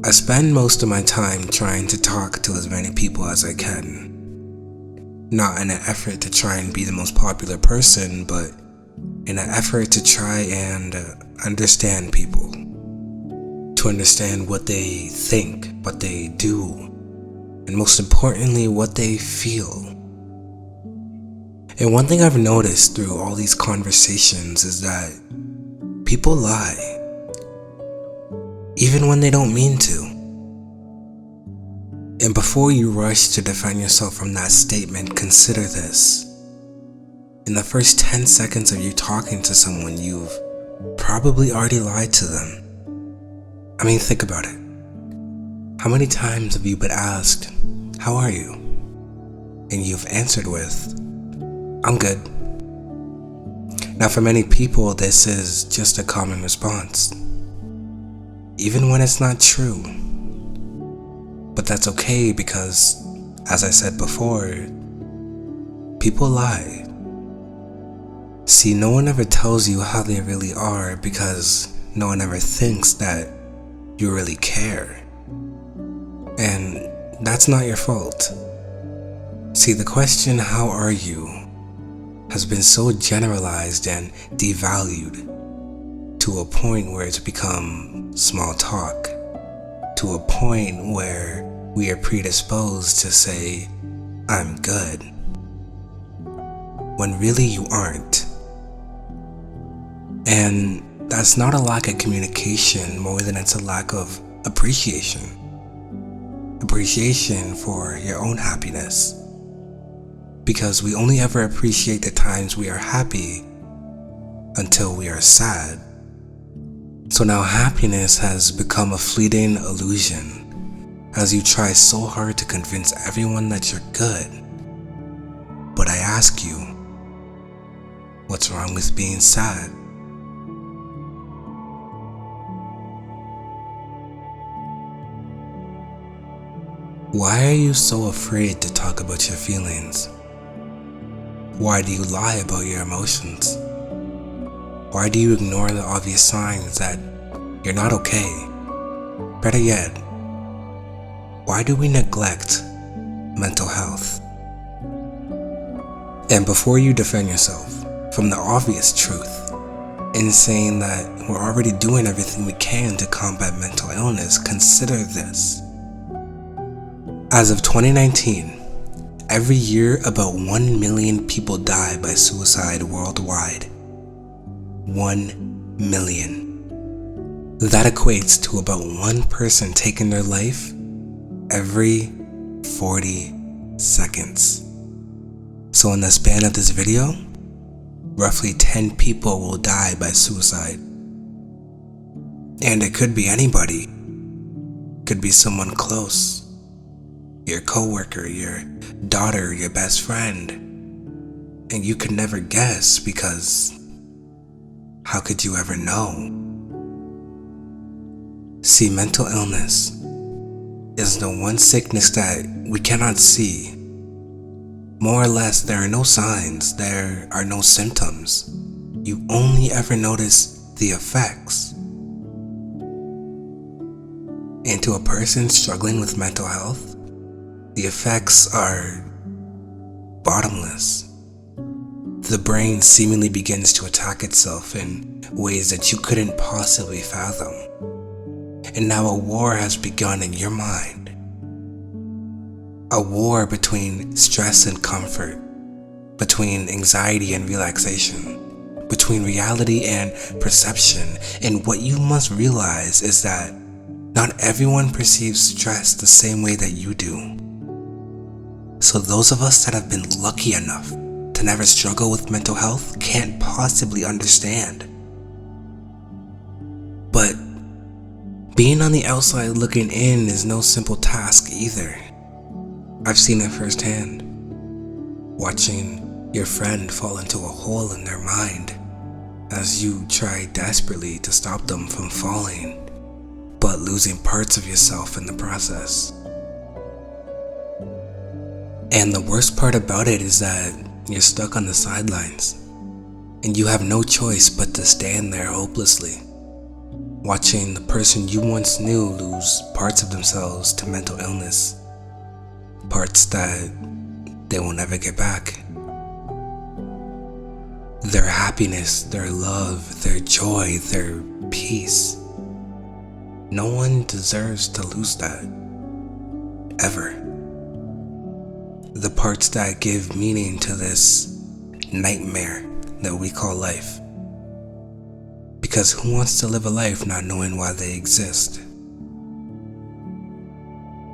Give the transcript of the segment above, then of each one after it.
I spend most of my time trying to talk to as many people as I can. Not in an effort to try and be the most popular person, but in an effort to try and understand people. To understand what they think, what they do, and most importantly, what they feel. And one thing I've noticed through all these conversations is that people lie. Even when they don't mean to. And before you rush to defend yourself from that statement, consider this. In the first 10 seconds of you talking to someone, you've probably already lied to them. I mean, think about it. How many times have you been asked, "How are you?" And you've answered with, "I'm good." Now, for many people, this is just a common response. Even when it's not true. But that's okay because, as I said before, people lie. See, no one ever tells you how they really are because no one ever thinks that you really care. And that's not your fault. See, the question, "How are you?" has been so generalized and devalued to a point where it's become small talk, to a point where we are predisposed to say, "I'm good," when really you aren't. And that's not a lack of communication more than it's a lack of appreciation. Appreciation for your own happiness. Because we only ever appreciate the times we are happy until we are sad. So now happiness has become a fleeting illusion as you try so hard to convince everyone that you're good. But I ask you, what's wrong with being sad? Why are you so afraid to talk about your feelings? Why do you lie about your emotions? Why do you ignore the obvious signs that you're not okay? Better yet, why do we neglect mental health? And before you defend yourself from the obvious truth in saying that we're already doing everything we can to combat mental illness, consider this. As of 2019, every year about 1 million people die by suicide worldwide. 1 million. That equates to about one person taking their life every 40 seconds. So in the span of this video, roughly 10 people will die by suicide. And it could be anybody. Could be someone close. Your coworker, your daughter, your best friend. And you could never guess because how could you ever know? See, mental illness is the one sickness that we cannot see. More or less, there are no signs, there are no symptoms. You only ever notice the effects. And to a person struggling with mental health, the effects are bottomless. The brain seemingly begins to attack itself in ways that you couldn't possibly fathom. And now a war has begun in your mind. A war between stress and comfort, between anxiety and relaxation, between reality and perception. And what you must realize is that not everyone perceives stress the same way that you do. So those of us that have been lucky enough to never struggle with mental health can't possibly understand. But being on the outside looking in is no simple task either. I've seen it firsthand. Watching your friend fall into a hole in their mind as you try desperately to stop them from falling, but losing parts of yourself in the process. And the worst part about it is that you're stuck on the sidelines and you have no choice but to stand there hopelessly, Watching the person you once knew lose parts of themselves to mental illness, parts that they will never get back. Their happiness, their love, their joy, their peace. No one deserves to lose that, ever. The parts that give meaning to this nightmare that we call life. Because who wants to live a life not knowing why they exist?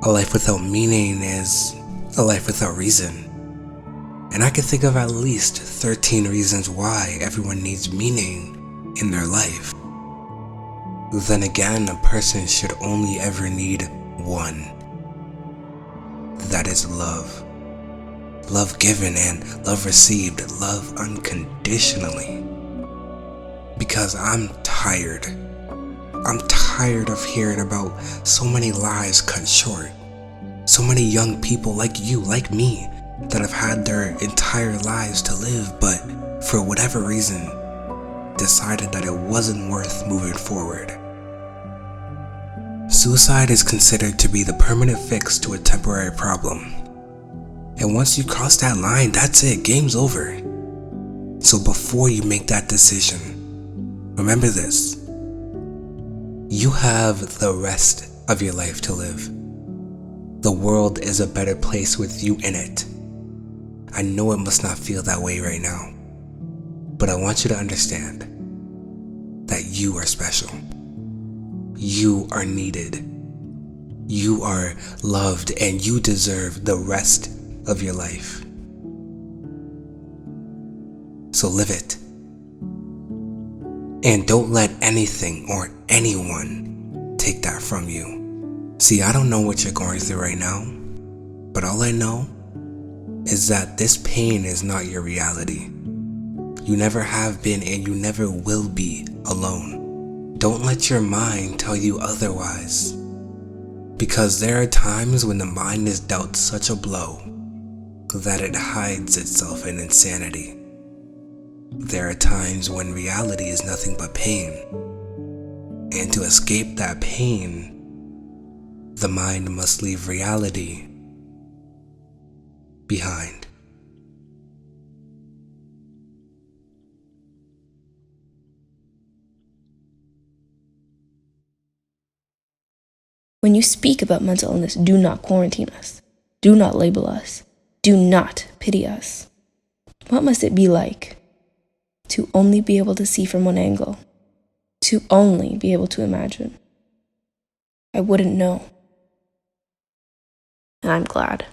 A life without meaning is a life without reason. And I can think of at least 13 reasons why everyone needs meaning in their life. Then again, a person should only ever need one. That is love. Love given and love received, love unconditionally. Because I'm tired. I'm tired of hearing about so many lives cut short. So many young people like you, like me, that have had their entire lives to live, but for whatever reason, decided that it wasn't worth moving forward. Suicide is considered to be the permanent fix to a temporary problem. And once you cross that line, that's it, game's over. So before you make that decision, remember this. You have the rest of your life to live. The world is a better place with you in it. I know it must not feel that way right now, but I want you to understand that you are special. You are needed. You are loved, and you deserve the rest of your life. So live it. And don't let anything or anyone take that from you. See, I don't know what you're going through right now, but all I know is that this pain is not your reality. You never have been and you never will be alone. Don't let your mind tell you otherwise. Because there are times when the mind is dealt such a blow that it hides itself in insanity. There are times when reality is nothing but pain. And to escape that pain, the mind must leave reality behind. When you speak about mental illness, do not quarantine us. Do not label us. Do not pity us. What must it be like to only be able to see from one angle? To only be able to imagine? I wouldn't know. And I'm glad.